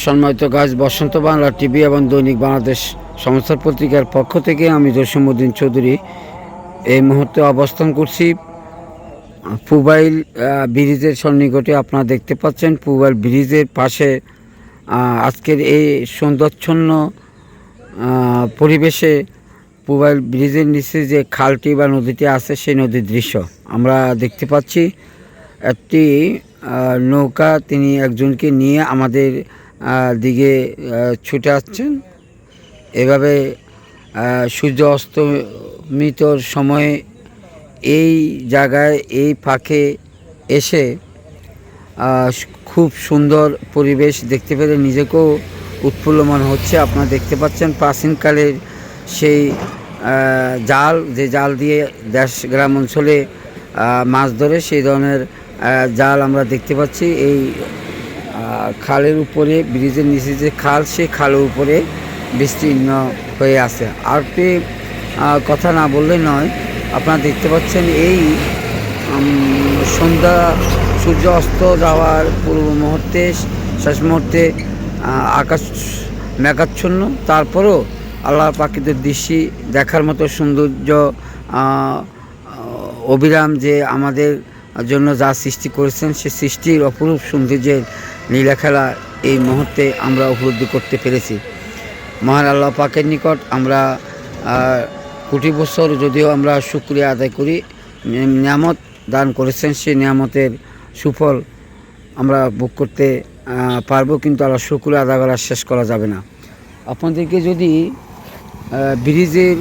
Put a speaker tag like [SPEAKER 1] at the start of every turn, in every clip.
[SPEAKER 1] সম্মানিত গাছ বসন্ত বাংলা টিভি এবং দৈনিক বাংলাদেশ সমাচার পত্রিকার পক্ষ থেকে আমি জসীমউদ্দিন চৌধুরী এই মুহূর্তে অবস্থান করছি পুবাইল ব্রিজের সন্নিকটে। আপনারা দেখতে পাচ্ছেন পুবাইল ব্রিজের পাশে আজকের এই সৌন্দর্যচ্ছন্ন পরিবেশে পুবাইল ব্রিজের নিচে যে খালটি বা নদীটি আছে সেই নদীর দৃশ্য আমরা দেখতে পাচ্ছি। একটি নৌকা তিনি একজনকে নিয়ে আমাদের দিকে ছুটে আসছেন। এভাবে সূর্য অস্তমিতর সময়ে এই জায়গায় এই ফাঁকে এসে খুব সুন্দর পরিবেশ দেখতে পেলে নিজেকেও উৎফুল্ল মনে হচ্ছে। আপনারা দেখতে পাচ্ছেন প্রাচীনকালের সেই জাল, যে জাল দিয়ে দেশ গ্রাম অঞ্চলে মাছ ধরে, সেই ধরনের জাল আমরা দেখতে পাচ্ছি। এই খালের উপরে, ব্রিজের নিচে যে খাল, সেই খালের উপরে বিস্তীর্ণ হয়ে আছে। আর একটি কথা না বললে নয়, আপনারা দেখতে পাচ্ছেন এই সন্ধ্যা সূর্য অস্ত যাওয়ার পূর্ব মুহূর্তে, শেষ মুহূর্তে আকাশ মেঘাচ্ছন্ন, তারপরও আল্লাহ পাকের দৃশ্য দেখার মতো সৌন্দর্য অবিরাম যে আমাদের জন্য যা সৃষ্টি করেছেন, সে সৃষ্টির অপরূপ সৌন্দর্যের লীলাখেলা এই মুহূর্তে আমরা উপলব্ধি করতে পেরেছি। মহান আল্লাহ পাকের নিকট আমরা কোটি বছর যদিও আমরা শুকরিয়া আদায় করি, নিয়ামত দান করেছেন, সেই নিয়ামতের সুফল আমরা ভোগ করতে পারবো, কিন্তু আল্লাহ শুকরিয়া আদায় করা শেষ করা যাবে না। আপনাদেরকে যদি ব্রিজের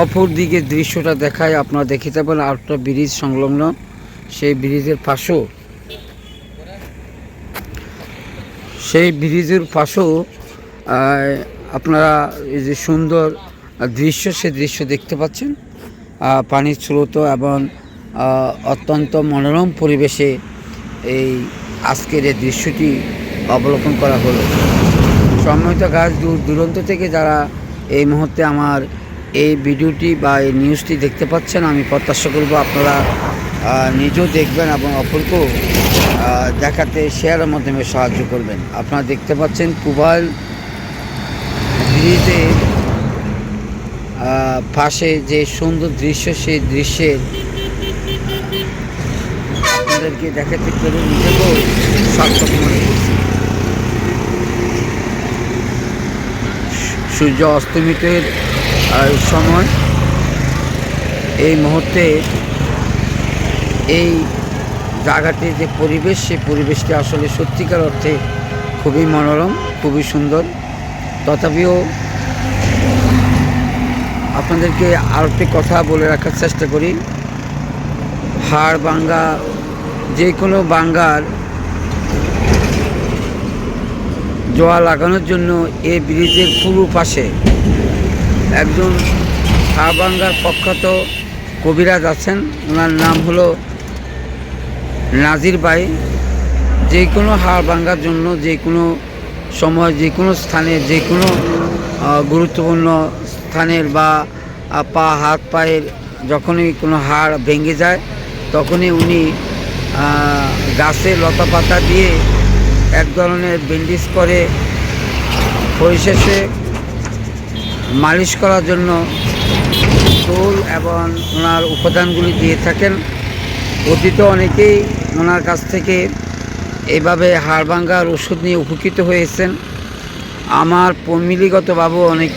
[SPEAKER 1] অপর দিকে দৃশ্যটা দেখায়, আপনারা দেখিতে পাবেন আরেকটা ব্রিজ সংলগ্ন, সেই ব্রিজের পাশেও, আপনারা এই যে সুন্দর দৃশ্য, সে দৃশ্য দেখতে পাচ্ছেন। পানির স্রোত এবং অত্যন্ত মনোরম পরিবেশে এই আজকের এই দৃশ্যটি অবলোকন করা হলো। সম্মানিত গাছ দূর দূরান্ত থেকে যারা এই মুহূর্তে আমার এই ভিডিওটি বা এই নিউজটি দেখতে পাচ্ছেন, আমি প্রত্যাশা করব আপনারা নিজেও দেখবেন এবং অপরকেও দেখাতে শেয়ারের মাধ্যমে সাহায্য করবেন। আপনারা দেখতে পাচ্ছেন পুবাইল ব্রিজের পাশে যে সুন্দর দৃশ্য, সেই দৃশ্যের আপনাদেরকে দেখাতে পেরে নিজেকেও সার্থক মনে করছি। সূর্য অস্তমিতের সময় এই মুহূর্তে এই জায়গাটির যে পরিবেশ, সেই পরিবেশটি আসলে সত্যিকার অর্থে খুবই মনোরম, খুবই সুন্দর। তথাপিও আপনাদেরকে আরেকটি কথা বলে রাখার চেষ্টা করি। হাড় ভাঙ্গা, যে কোনো ভাঙ্গার জোয়া লাগানোর জন্য এই ব্রিজের পূর্ব পাশে একজন হাড় ভাঙ্গার প্রখ্যাত কবিরাজ আছেন, ওনার নাম হলো নাজির ভাই। যে কোনো হাড় ভাঙ্গার জন্য, যে কোনো সময়, যে কোনো স্থানের, যে কোনো গুরুত্বপূর্ণ স্থানের বা পা, হাত, পায়ের যখনই কোনো হাড় ভেঙে যায়, তখনই উনি গাছের লতা পাতা দিয়ে এক ধরনের ব্যান্ডেজ করে পরিশেষে মালিশ করার জন্য তোল এবং ওনার উপাদানগুলি দিয়ে থাকেন। অতীতে অনেকেই ওনার কাছ থেকে এইভাবে হাড় ভাঙ্গার ওষুধ নিয়ে উপকৃত হয়েছেন। আমার ফ্যামিলিগতভাবেও অনেক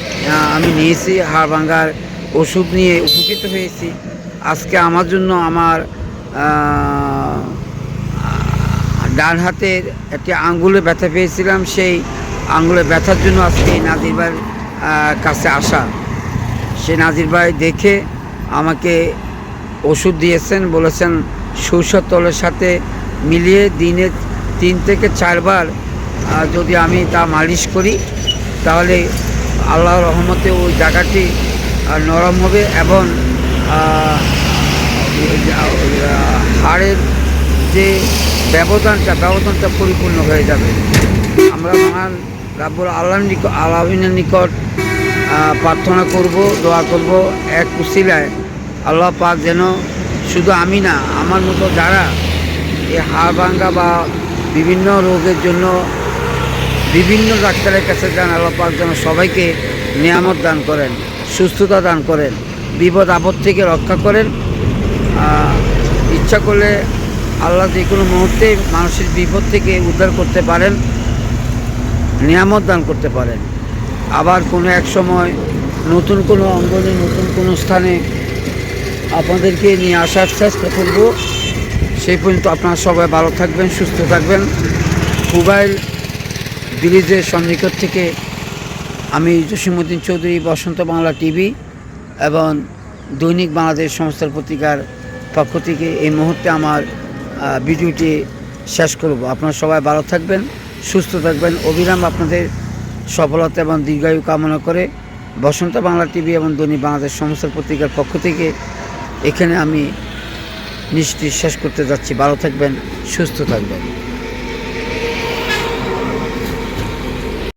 [SPEAKER 1] আমি নিয়েছি, হাড় ভাঙ্গার ওষুধ নিয়ে উপকৃত হয়েছি। আজকে আমার জন্য আমার ডান হাতের একটি আঙ্গুলে ব্যথা পেয়েছিলাম, সেই আঙ্গুলে ব্যথার জন্য আজকে এই নাজির ভাইয়ের কাছে আসা। সে নাজির ভাই দেখে আমাকে ওষুধ দিয়েছেন, বলেছেন সরষের তেলের সাথে মিলিয়ে দিনে 3 থেকে 4 বার যদি আমি তা মালিশ করি, তাহলে আল্লাহর রহমতে ওই জায়গাটি নরম হবে এবং হাড়ের যে ব্যবধানটা পরিপূর্ণ হয়ে যাবে। আমরা মহান রাব্বুল আলামিনের নিকট প্রার্থনা করব, দোয়া করব, এক উসিলায় আল্লাহ পাক যেন শুধু আমি না, আমার মতো যারা এই হাড় ভাঙ্গা বা বিভিন্ন রোগের জন্য বিভিন্ন ডাক্তারের কাছে যান, আল্লাহ পাক যেন সবাইকে নিয়ামত দান করেন, সুস্থতা দান করেন, বিপদ আপদ থেকে রক্ষা করেন। ইচ্ছা করলে আল্লাহ যে কোনো মুহূর্তে মানুষের বিপদ থেকে উদ্ধার করতে পারেন, নিয়ামত দান করতে পারেন। আবার কোনো এক সময় নতুন কোনো অঙ্গনে, নতুন কোনো স্থানে আপনাদেরকে নিয়ে আসার চেষ্টা করব। সেই পর্যন্ত আপনারা সবাই ভালো থাকবেন, সুস্থ থাকবেন। মোবাইল ব্রিজের সন্নিকট থেকে আমি জসিমউদ্দিন চৌধুরী, বসন্ত বাংলা টিভি এবং দৈনিক বাংলাদেশ সংস্থার পত্রিকার পক্ষ থেকে এই মুহূর্তে আমার ভিডিওটি শেষ করব। আপনারা সবাই ভালো থাকবেন, সুস্থ থাকবেন। অবিরাম আপনাদের সফলতা এবং দীর্ঘায়ু কামনা করে বসন্ত বাংলা টিভি এবং দৈনিক বাংলাদেশ সংস্থার পত্রিকার পক্ষ থেকে এখানে আমি নিশ্চিত শেষ করতে যাচ্ছি। ভালো থাকবেন, সুস্থ থাকবেন।